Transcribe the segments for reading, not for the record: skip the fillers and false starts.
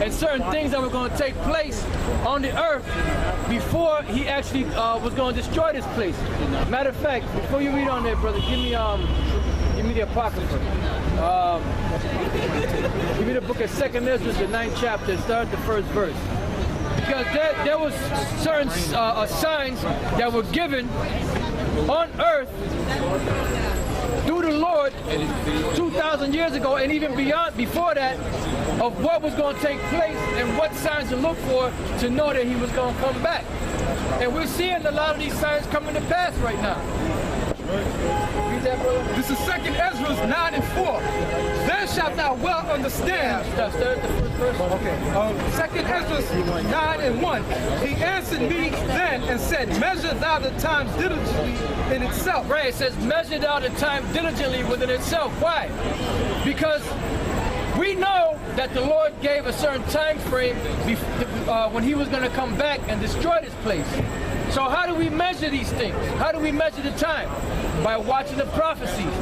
and certain things that were going to take place on the earth before he actually was going to destroy this place. Matter of fact, before you read on there, brother, give me the Apocrypha. Give me the book of 2nd Ezra, the 9th chapter, start at the 1st verse. Because there was certain signs that were given on earth through the Lord 2,000 years ago, and even beyond, before that, of what was going to take place and what signs to look for to know that he was going to come back. And we're seeing a lot of these signs coming to pass right now. Read that, brother. This is 2nd Ezra 9 and 4. Then shalt thou well understand. Start at the 1st verse. Okay. 2nd Ezra 9 and 1. He answered me then and said, measure thou the time diligently in itself. Right, it says measure thou the time diligently within itself. Why? Because we know that the Lord gave a certain time frame when he was going to come back and destroy this place. So how do we measure these things? How do we measure the time? By watching the prophecies,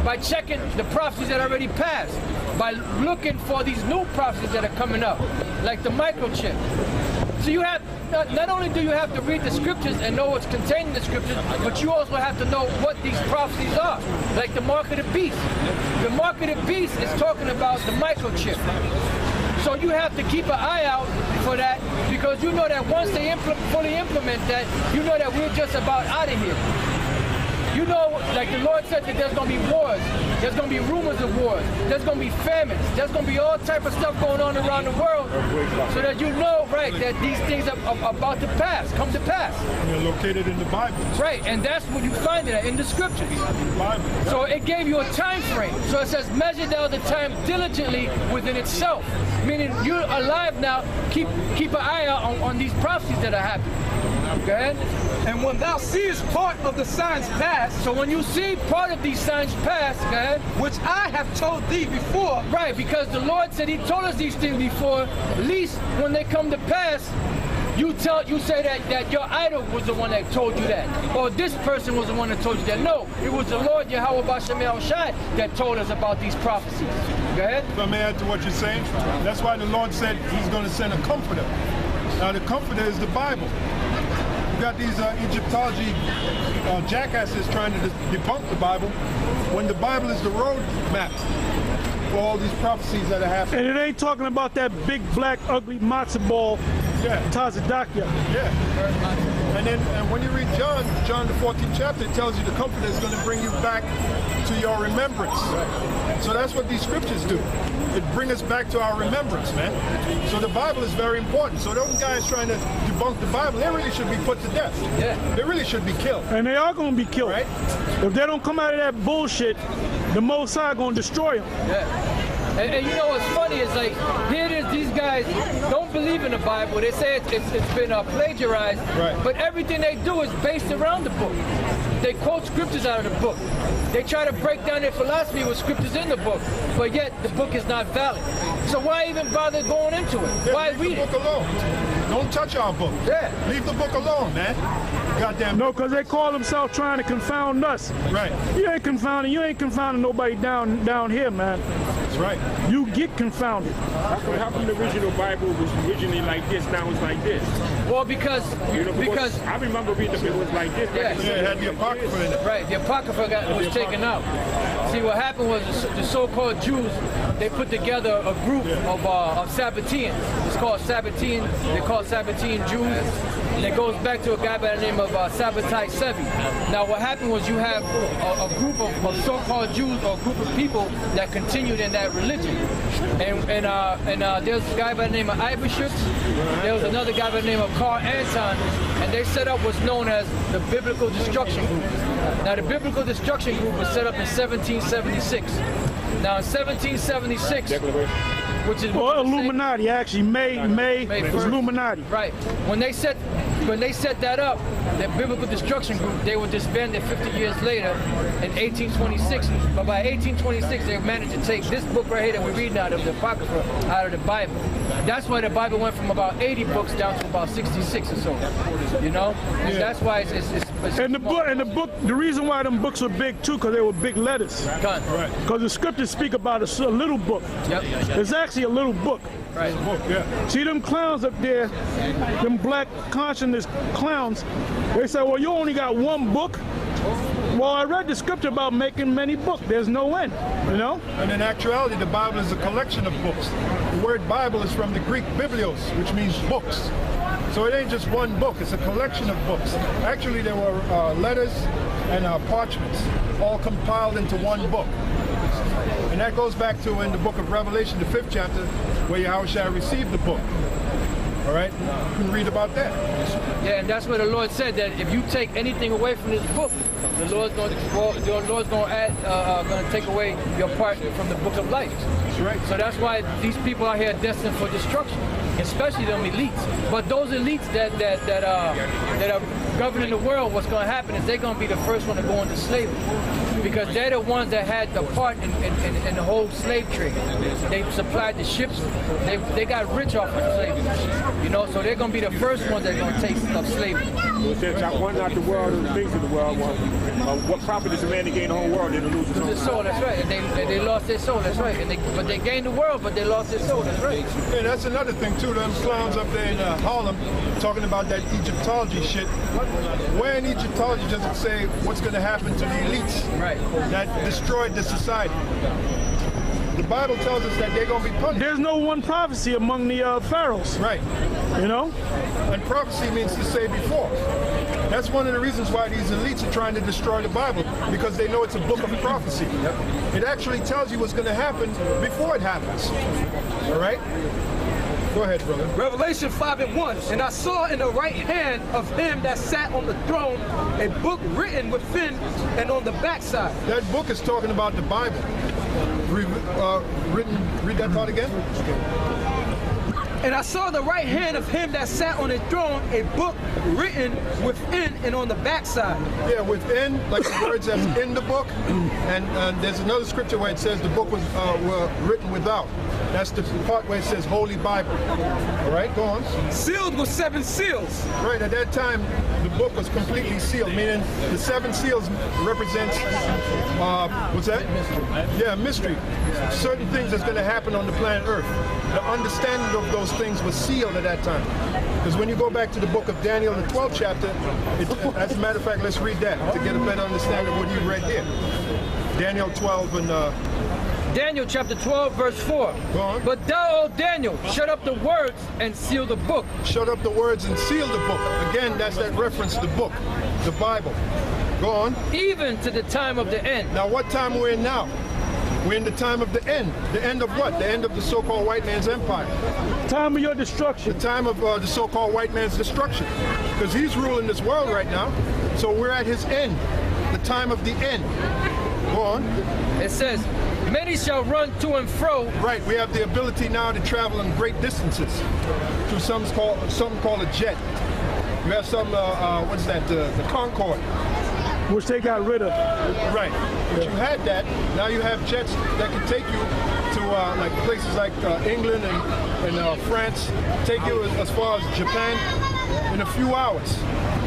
by checking the prophecies that already passed, by looking for these new prophecies that are coming up, like the microchip. So you have, not only do you have to read the scriptures and know what's contained in the scriptures, but you also have to know what these prophecies are, like the mark of the beast. The mark of the beast is talking about the microchip. So you have to keep an eye out for that, because you know that once they fully implement that, you know that we're just about out of here. You know, like the Lord said, that there's going to be wars, there's going to be rumors of wars, there's going to be famines, there's going to be all type of stuff going on around the world, so that you know, right, that these things are about to come to pass. And they're located in the Bible. Right, and that's what you find it in the scriptures. Bible. So it gave you a time frame. So it says, measure thou the time diligently within itself. Meaning you're alive now, keep an eye out on these prophecies that are happening. Go ahead. And when thou seest part of the signs pass, so when you see part of these signs pass, go ahead, which I have told thee before. Right, because the Lord said he told us these things before, at least when they come to pass, you say that your idol was the one that told you that, or this person was the one that told you that. No, it was the Lord Yahweh Bashem El Shai that told us about these prophecies. Go ahead. If I may add to what you're saying, that's why the Lord said he's going to send a comforter. Now the comforter is the Bible. You got these Egyptology jackasses trying to debunk the Bible, when the Bible is the road map for all these prophecies that are happening. And it ain't talking about that big, black, ugly matzo ball, Tazadakia. Yeah. And when you read John the 14th chapter, it tells you the comforter is going to bring you back to your remembrance. Right. So that's what these scriptures do. It brings us back to our remembrance, man. So the Bible is very important. So those guys trying to debunk the Bible, they really should be put to death. Yeah. They really should be killed. And they are going to be killed. Right? If they don't come out of that bullshit, the Most High going to destroy them. Yeah. And you know what's funny is, like, here it is, these guys don't believe in the Bible. They say it's been plagiarized, right, but everything they do is based around the book. They quote scriptures out of the book. They try to break down their philosophy with scriptures in the book, but yet the book is not valid. So why even bother going into it? Yeah, why read the book alone? Don't touch our book. Yeah. Leave the book alone, man. Goddamn. No, because they call themselves trying to confound us. Right. You ain't confounding nobody down here, man. That's right. You get confounded. How come the original Bible was originally like this, now it's like this? Well, because I remember reading the Bible was like this. Yeah, it had the Apocrypha in it. Right, the Apocrypha was taken out. See, what happened was the so-called Jews, they put together a group of Sabbateans. It's called Sabbatean. They call Sabbatean Jews. And it goes back to a guy by the name of Sabbatai Sevi. Now, what happened was you have a group of so-called Jews, or a group of people that continued in that religion. And there's a guy by the name of Ibashuk. There was another guy by the name of Carl Anton, and they set up what's known as the Biblical Destruction Group. Now, the Biblical Destruction Group was set up in 1776. Now, in 1776, which is Illuminati, actually, May was Illuminati. Right. When they set that up, the Biblical Destruction Group, they were disbanded 50 years later in 1826. But by 1826, they managed to take this book right here that we're reading out of, the Apocrypha, out of the Bible. That's why the Bible went from about 80 books down to about 66 or so. You know, yeah. That's why it's and the book. The reason why them books were big too, because they were big letters. Right. Because the scriptures speak about a little book. Yep. It's actually a little book. Right. Book, yeah. See them clowns up there, them black conscious clowns, they say, well, you only got one book. Well, I read the scripture about making many books. There's no end, you know? And in actuality, the Bible is a collection of books. The word Bible is from the Greek biblios, which means books. So it ain't just one book, it's a collection of books. Actually, there were letters and parchments, all compiled into one book. And that goes back to in the book of Revelation, the 5th chapter, where Yahushua received the book. All right? You can read about that. Yeah, and that's where the Lord said that if you take anything away from this book, the Lord's going to take away your part from the book of life. That's right. So that's why these people out here are destined for destruction, especially them elites. But those elites that are governing the world, what's going to happen is they're going to be the first one to go into slavery, because they're the ones that had the part in the whole slave trade. They supplied the ships. They got rich off of slavery, you know. So they're going to be the first ones that are going to take up slavery. Well, since I won not the world and the things of the world, what profit is a man to gain the whole world and to lose his own His soul, that's right. And they lost their soul, that's right. But they gained the world, but they lost their soul, that's right. And that's another thing too, them clowns up there in Harlem talking about that Egyptology shit. Where in Egyptology does it say what's going to happen to the elites that destroyed the society? The Bible tells us that they're going to be punished. There's no one prophecy among the pharaohs. Right. You know? And prophecy means to say before. That's one of the reasons why these elites are trying to destroy the Bible, because they know it's a book of prophecy. It actually tells you what's going to happen before it happens. All right? Go ahead, brother. Revelation 5:1. And I saw in the right hand of him that sat on the throne a book written within and on the backside. That book is talking about the Bible. Read that part again. And I saw the right hand of him that sat on the throne, a book written within and on the backside. Yeah, within, like the words that's in the book. And there's another scripture where it says the book was written without. That's the part where it says Holy Bible. All right, go on. Sealed with 7 seals. Right, at that time, the book was completely sealed, meaning the 7 seals represents, what's that? Yeah, mystery. Certain things that's going to happen on the planet Earth. The understanding of those things was sealed at that time. Because when you go back to the book of Daniel, the 12th chapter, as a matter of fact, let's read that to get a better understanding of what you read here. Daniel 12 and... Daniel chapter 12, verse 4. Go on. But thou, O Daniel, shut up the words and seal the book. Shut up the words and seal the book. Again, that's that reference, the book, the Bible. Go on. Even to the time of the end. Now, what time we're in now? We're in the time of the end. The end of what? The end of the so-called white man's empire. Time of your destruction. The time of the so-called white man's destruction. Because he's ruling this world right now. So we're at his end. The time of the end. Go on. It says, many shall run to and fro. Right, we have the ability now to travel in great distances through something called a jet. You have some, what is that, the Concorde. Which they got rid of. Right, but you had that. Now you have jets that can take you to like places like England and France, take you as far as Japan in a few hours.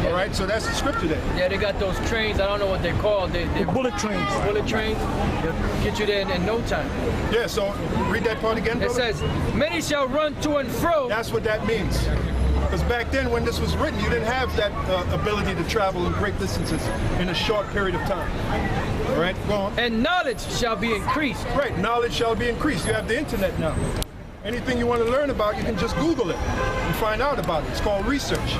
All right, so that's the scripture there. Yeah, they got those trains. I don't know what they're called. They're Bullet trains. bullet trains. They'll get you there in no time. Yeah, so read that part again, It brother. says, many shall run to and fro. That's what that means. Because back then, when this was written, you didn't have that ability to travel in great distances in a short period of time. All right, go on. And knowledge shall be increased. Right, knowledge shall be increased. You have the internet now. Anything you want to learn about, you can just Google it and find out about it. It's called research.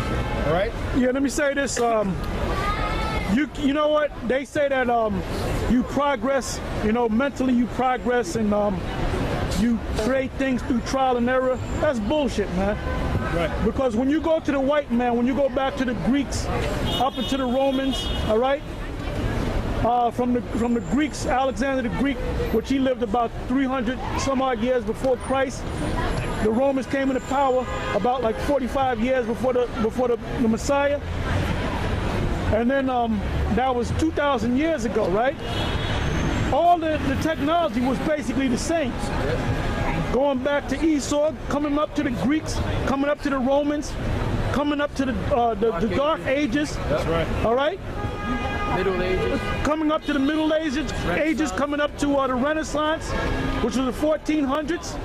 All right? Yeah, let me say this. You know what? They say that you progress, you know, mentally you progress and you create things through trial and error. That's bullshit, man. Right. Because when you go to the white man, when you go back to the Greeks, up into the Romans, all right? From the Greeks, Alexander the Greek, which he lived about 300 some odd years before Christ. The Romans came into power about like 45 years before the Messiah. And then that was 2,000 years ago, right? All the technology was basically the same. Going back to Esau, coming up to the Greeks, coming up to the Romans, coming up to the Dark Ages. That's right. All right? Middle Ages. Coming up to the Middle Ages, coming up to the Renaissance, which was the 1400s.